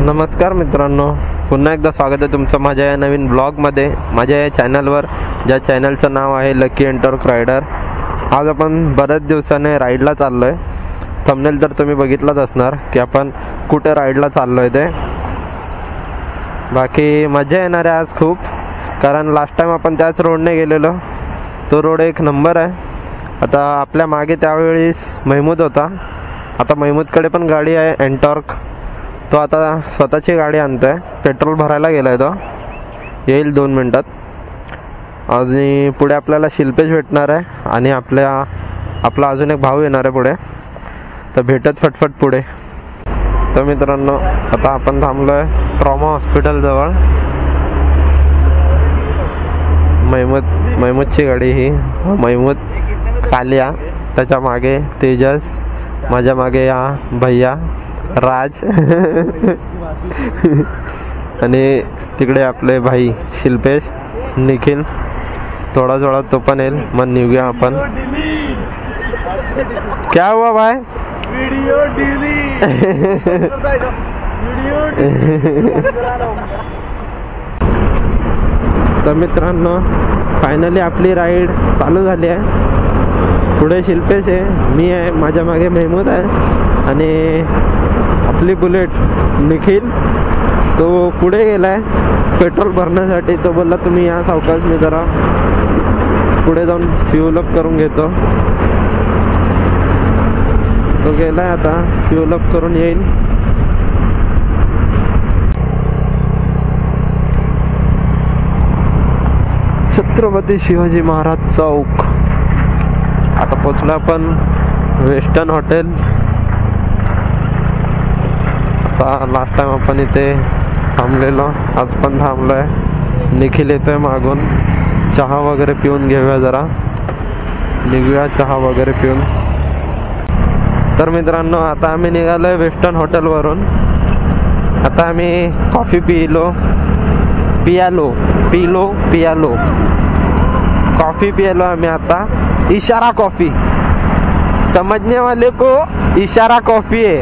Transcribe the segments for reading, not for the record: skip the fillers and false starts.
नमस्कार मित्रांनो, पुन्हा एकदा स्वागत आहे तुमचं माझ्या या नवीन ब्लॉगमध्ये, माझ्या या चॅनलवर, ज्या चॅनलचं नाव आहे लकी एंटॉर्क रायडर. आज आपण बऱ्याच दिवसाने राईडला चाललो आहे. थंबनेल तर तुम्ही बघितलंच असणार की आपण कुठे राईडला चाललो आहे ते. बाकी मजा येणार आहे आज खूप, कारण लास्ट टाइम आपण त्याच रोडने गेलेलो. तो रोड एक नंबर आहे. आता आपल्या मागे त्यावेळेस महमूद होता. आता महमूदकडे पण गाडी आहे एंटॉर्क. तो आता स्वतःची गाडी आणतोय, पेट्रोल भरायला गेलाय. तो येईल 2 मिनिटात. आणि पुढे आपल्याला शिल्पेश भेटणार आहे आणि आपला अजून एक भाऊ येणार आहे पुढे. तर भेटत फटफट पुढे. तर मित्रांनो, आता आपण थांबलोय ट्रॉमा हॉस्पिटल जवळ. महमूदची गाडी ही. महमूद, कालिया, त्याच्या मागे तेजस, माझ्या मागे या भैया राज आणि तिकडे आपले भाई शिल्पेश, निखिल. थोडा तो पण येईल. मग निघूया आपण. क्या हुआ भाई? वीडियो तर मित्रांनो, फायनली आपली राईड चालू झाली आहे. पुढे शिल्पेश आहे, मी आहे, माझ्या मागे महमूद आहे आणि आपली बुलेट निखिल. तो पुढे गेलाय पेट्रोल भरण्यासाठी. तो बोलला तुम्ही या सावकाश, मी जरा पुढे जाऊन फ्यूल अप करून घेतो. तो गेलाय, आता फ्यूल अप करून येईल. छत्रपती शिवाजी महाराज चौक. आता पोचलो आपण वेस्टर्न हॉटेल. आता लास्ट टाइम आपण इथे थांबलेलो, आज पण थांबलोय. निखिल येतोय मागून. चहा वगैरे पिऊन घेऊया, जरा निघूया चहा वगैरे पिऊन. तर मित्रांनो, आता आम्ही निघालोय वेस्टर्न हॉटेलवरून. आता आम्ही कॉफी पियालो कॉफी पियालो आम्ही आता. इशारा कॉफी, समझने वाले को इशारा कॉफी है.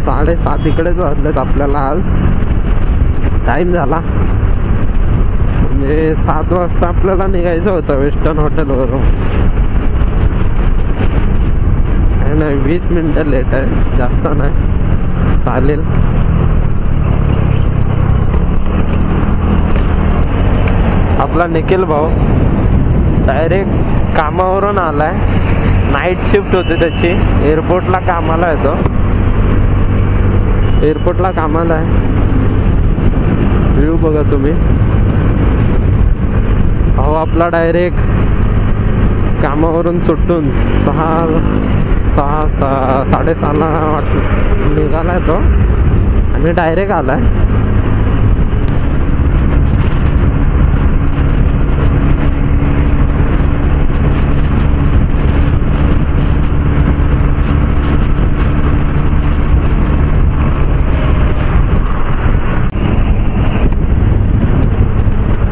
7:30 इकडेच वाजलेत आपल्याला. आज टाइम झाला, म्हणजे 7 वाजता आपल्याला निघायचं होतं वेस्टर्न हॉटेलवरून. नाही, 20 मिनिटं लेट आहे, जास्त नाही, चालेल. आपला निखिल भाऊ डायरेक्ट कामावरून आलाय. नाईट शिफ्ट होते त्याची. एअरपोर्टला कामाला येतो, एअरपोर्टला कामाला आहे. व्ह्यू बघा तुम्ही. भाऊ आपला डायरेक्ट कामावरून सुटून 6:30 वाटलं निघालाय तो आणि डायरेक्ट आलाय.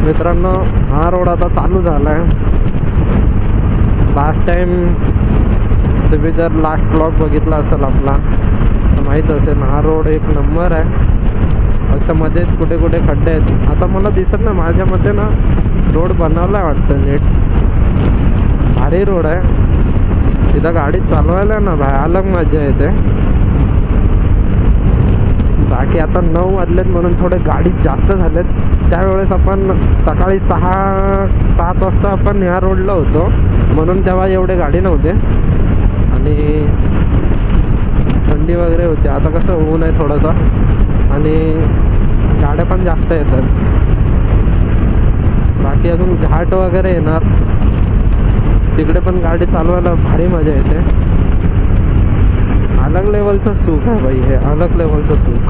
मित्रांनो, हा रोड आता चालू झालाय. लास्ट टाइम तुम्ही जर लास्ट ब्लॉग बघितला असेल आपला तर माहीत असेल, हा रोड एक नंबर आहे. फक्त मध्येच कुठे कुठे खड्डे आहेत. आता मला दिसत नाही, माझ्या मते ना रोड बनवलाय वाटतं नीट. भारी रोड आहे. तिथं गाडी चालवायला ना भाई अलग मजा येते. बाकी आता 9 वाजलेत म्हणून थोडे गाडी जास्त झालेत. त्यावेळेस आपण सकाळी 7 वाजता आपण ह्या रोडला होतो, म्हणून तेव्हा एवढे गाडी नव्हते आणि थंडी वगैरे होती. आता कसं ऊन आहे थोडंसं आणि गाड्या पण जास्त येतात. बाकी अजून घाट वगैरे येणार, तिकडे पण गाडी चालवायला भारी मजा येते. अलग लेवलचं सुख आहे भाई, हे अलग लेवलचं सुख.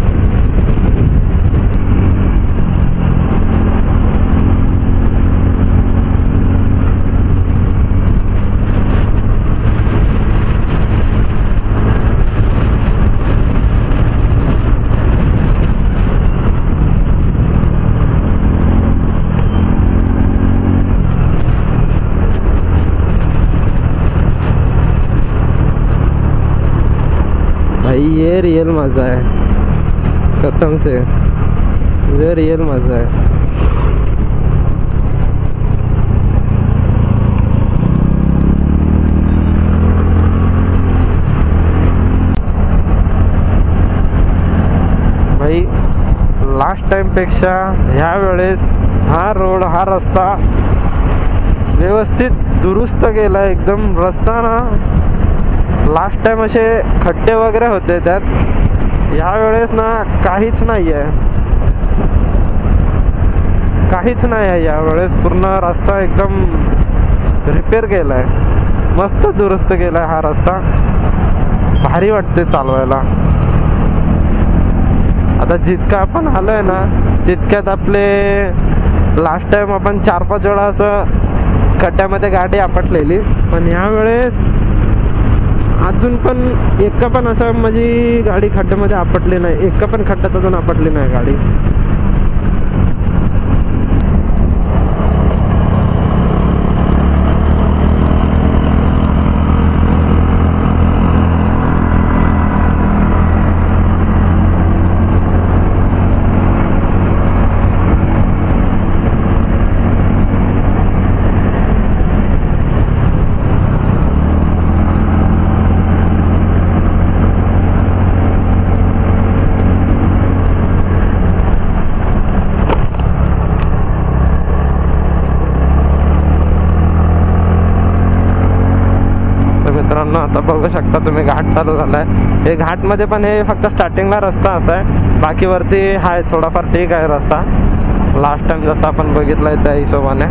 भाई ये रियल मजा है, कसम से ये रियल मजा है। भाई लास्ट टाइम पेक्षा ह्या वेळेस हा रोड, हा रस्ता व्यवस्थित दुरुस्त केला एकदम। रस्ता ना लास्ट टाइम असे खड्डे वगैरे होते त्यात, ह्या वेळेस ना काहीच नाही आहे, काहीच नाही आहे या वेळेस। पूर्ण रस्ता एकदम रिपेअर केलाय, मस्त दुरुस्त केलाय हा रस्ता, भारी वाटते चालवायला। आता जितका आपण आलोय ना तितक्यात आपले लास्ट टाइम आपण 4-5 वेळा असं खड्ड्यामध्ये गाडी आपटलेली, पण ह्या वेळेस अजून पण एका पण असं माझी गाडी खड्ड्यामध्ये आपटली नाही, एका पण खड्ड्यात अजून आपटली नाही गाडी। आता बघू शकता तुम्ही घाट चालू झालाय। हे घाट मध्ये पण हे फक्त स्टार्टिंगला रस्ता असा आहे, बाकी वरती हाय थोडाफार ठीक आहे रस्ता, लास्ट टाइम जसा आपण बघितलाय त्या हिशोबाने।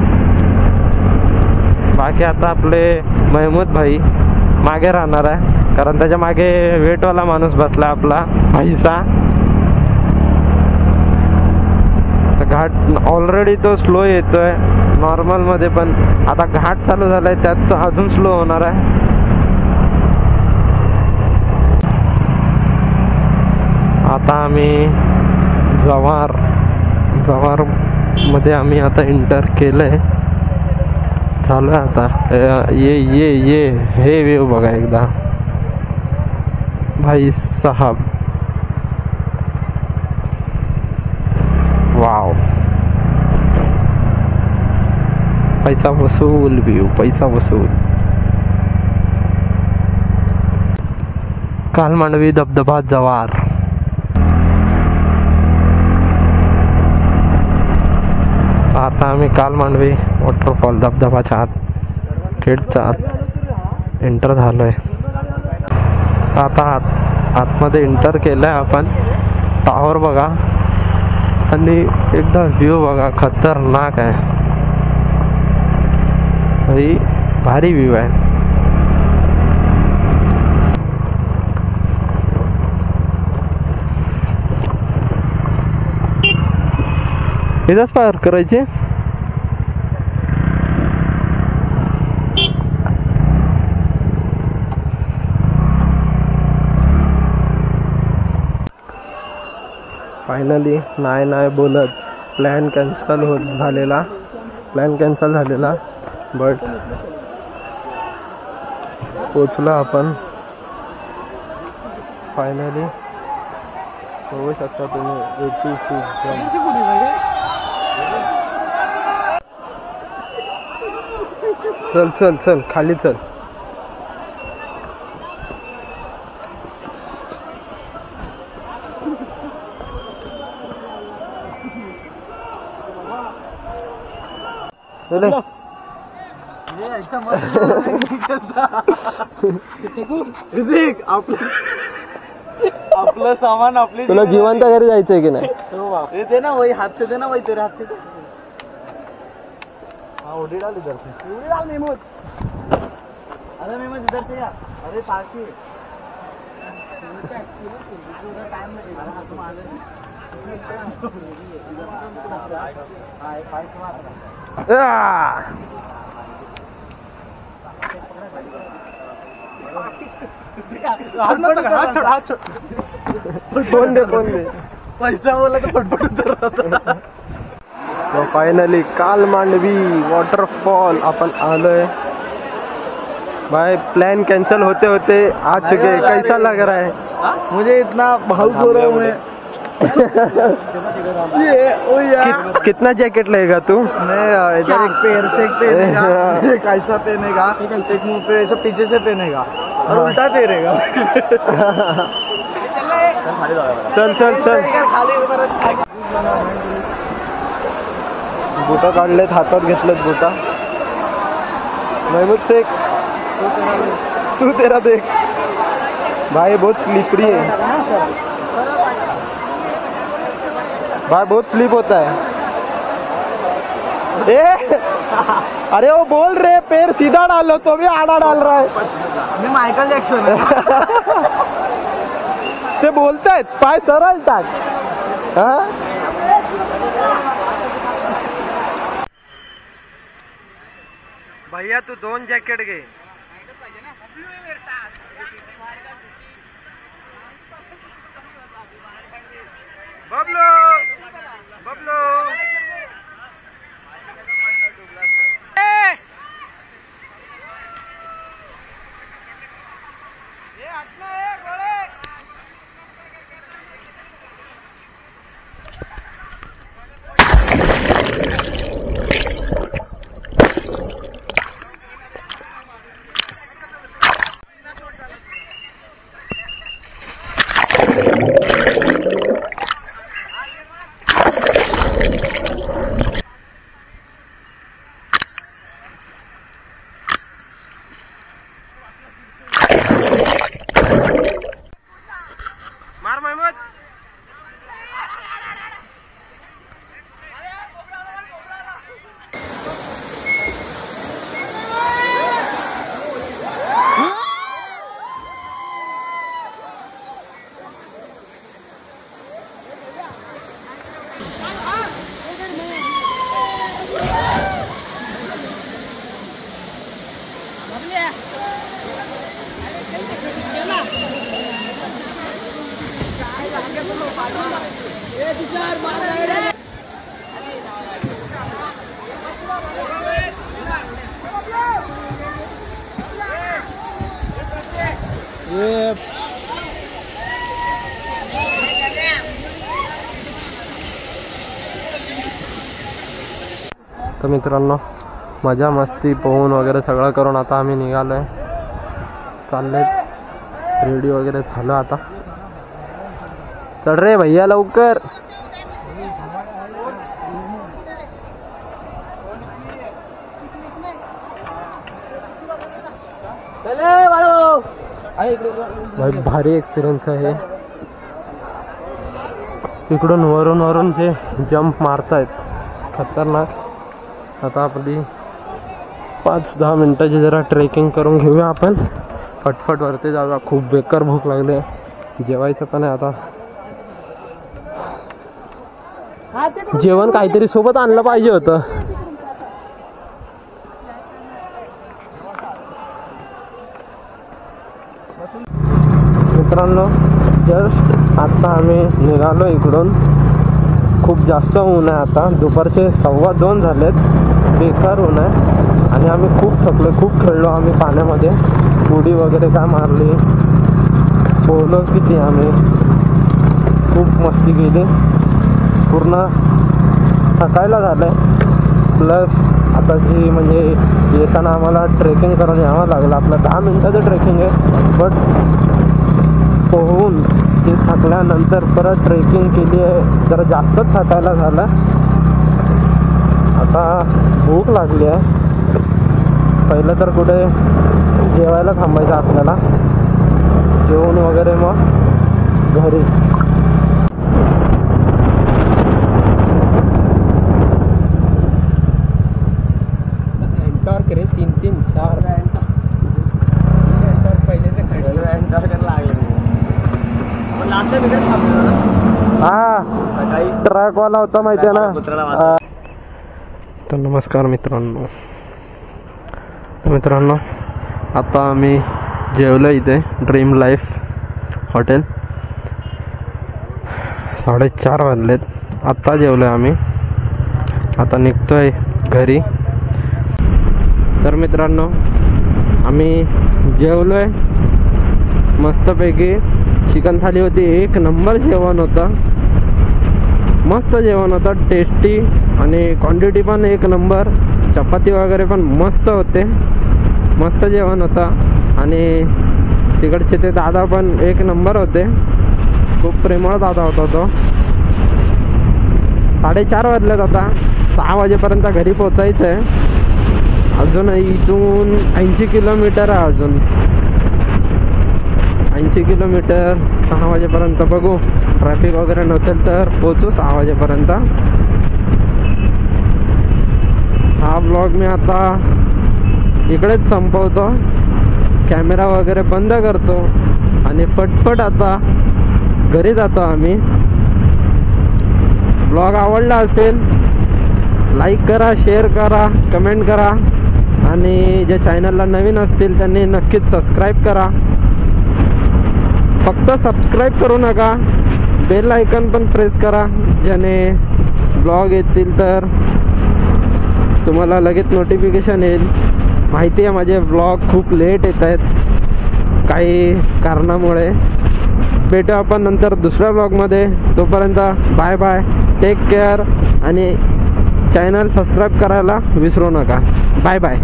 बाकी आता आपले महमूद भाई मागे राहणार आहे, कारण त्याच्या मागे वेटवाला माणूस बसलाय आपला भाईसा। घाट ऑलरेडी तो स्लो येतोय नॉर्मल मध्ये, पण आता घाट चालू झालाय त्यात तो अजून स्लो होणार आहे। आता आम्ही जवार मध्ये आम्ही आता एंटर केलंय, चालू आहे आता। ये हे व्ह्यू बघा एकदा भाई साहब, वाव, पैसा वसूल व्ह्यू, पैसा वसूल। कालमांडवी धबधबा जवार। आता आम्ही कालमांडवी वॉटरफॉल धबधबाच्या गेटच्या आत एंटर झालोय। आता आतमध्ये एंटर केलंय आपण, टावर बघा आणि एकदा व्ह्यू बघा, खतरनाक आहे भाई, भारी व्ह्यू आहे। इथंच पार करायची। फायनली नाही बोलत प्लॅन कॅन्सल झालेला, बट पोचलो आपण फायनली। बघू शकता तुम्ही 86 चल खाली चल। देख आपलं सामान आपले। तुला जिवंत घरी जायचंय की नाही? दे ना वही, हाथ से देना वही, तेरे हाथ से दे। हाँ उड़ी डाल इधर से, उड़ी डाल महमूद। अरे महमूद इधर से यार, अरे पास ही टाइम लगेगा तुम आ जाओ। फोन दे पैसा बोला तो फटफट उतर रहा था। तो फाइनली कालमांडवी वॉटरफॉल अपन आलोय भाई। प्लान कैंसिल होते होते आ चुके, कैसा लग रहा है? मुझे इतना भावुक हो रहा हूँ मैं। ये ओ यार कितना जैकेट लेगा तू? मैं इधर एक पैर से एक पहनेगा, एक ऐसा पहनेगा, एक मुंह पे ऐसा पीछे से पहनेगा और उल्टा फेरेगा। चल चल चल. बुटा काढलेत, हातात घेतलेत बुटा. महमूद शेख तू तेरा देख भाई, बहुत स्लिपरी है भाई, बहुत स्लिप होता है. ए अरे वो बोल रहे पैर सीधा डालो, तो भी आड़ा डाल रहा है. मी मायकल जॅक्सन आहे. ते बोलतायत पाय सरळ टाक. हा भैया तू 2 जॅकेट घे. बबलो बबलो मार महमूद. तर मित्रांनो, मजा मस्ती पोहून वगैरे सगळं करून आता आम्ही निघालोय, चालले. रेडी वगैरे झालं आता. चढ रे भैया लवकर. भाई भारी एक्सपिरियन्स आहे. तिकडून वरून वरून जे जंप मारतायत खतरनाक. आता आपली 5-10 मिनिटाची जरा ट्रेकिंग करून घेऊया आपण. फटफट वरती जाऊया. खूप बेकार भूक लागली. जेवायचं पण आहे आता. जेवण काहीतरी सोबत आणलं पाहिजे होतं. मित्रांनो, जस्ट आता आम्ही निघालो इकडून. खूप जास्त ऊन आहे आता. दुपारचे 2:15 झालेत. बेकार ऊन आहे आणि आम्ही खूप थकलो. खूप खेळलो आम्ही पाण्यामध्ये. उडी वगैरे काय मारली. पोहलो किती आम्ही. खूप मस्ती केली. पूर्ण थकायला झालं आहे. प्लस आता जी म्हणजे येताना आम्हाला ट्रेकिंग करून यावं लागलं. आपलं 10 मिनिटाचं ट्रेकिंग आहे, बट पोहून ते थकल्यानंतर परत ट्रेकिंग केली आहे. जरा जास्तच थकायला झालं. आता भूक लागली आहे. पहिलं तर कुठे जेवायला थांबायचं आपल्याला. जेवून वगैरे मग घरी. एंटर करे 3-3, 4 पहिले से एंटर कर लागले. हा ट्रकवाला होता माहिती आहे ना. तर नमस्कार मित्रांनो. आता आम्ही जेवलो इथे ड्रीम लाईफ हॉटेल. 4:30 वाजलेत. आत्ता जेवलोय आम्ही. आता निघतोय घरी. तर मित्रांनो, आम्ही जेवलोय मस्तपैकी चिकन थाली होती, एक नंबर जेवण होतं, मस्त जेवण होतं, टेस्टी आणि क्वांटिटी पण एक नंबर, चपाती वगैरे पण मस्त होते, मस्त जेवण होतं. आणि तिकडचे ते दादा पण एक नंबर होते, खूप प्रेमळ दादा होता तो. 4:30 वाजलेत, आता 6 वाजेपर्यंत घरी पोचायचं आहे. अजून इथून 80 किलोमीटर आहे, अजून 80 किलोमीटर. 6 वाजेपर्यंत बघू, ट्रॅफिक वगैरे नसेल तर पोचू 6 वाजेपर्यंत. हा ब्लॉग मी आता इकडेच संपवतो, कॅमेरा वगैरे बंद करतो आणि फटफट आता घरी जातो आम्ही. ब्लॉग आवडला असेल लाईक करा, शेअर करा, कमेंट करा आणि जे चॅनलला नवीन असतील त्यांनी नक्कीच सबस्क्राईब करा. फक्त सबस्क्राईब करू नका, बेल आयकॉन पण प्रेस करा, ज्याने ब्लॉग येतील तर तुम्हाला लगेच नोटिफिकेशन येईल. माहिती आहे माझे ब्लॉग खूप लेट येत आहेत काही कारणामुळे. भेटू आपण नंतर दुसऱ्या ब्लॉगमध्ये. तोपर्यंत बाय बाय, टेक केअर आणि चॅनल सबस्क्राईब करायला विसरू नका. Bye bye.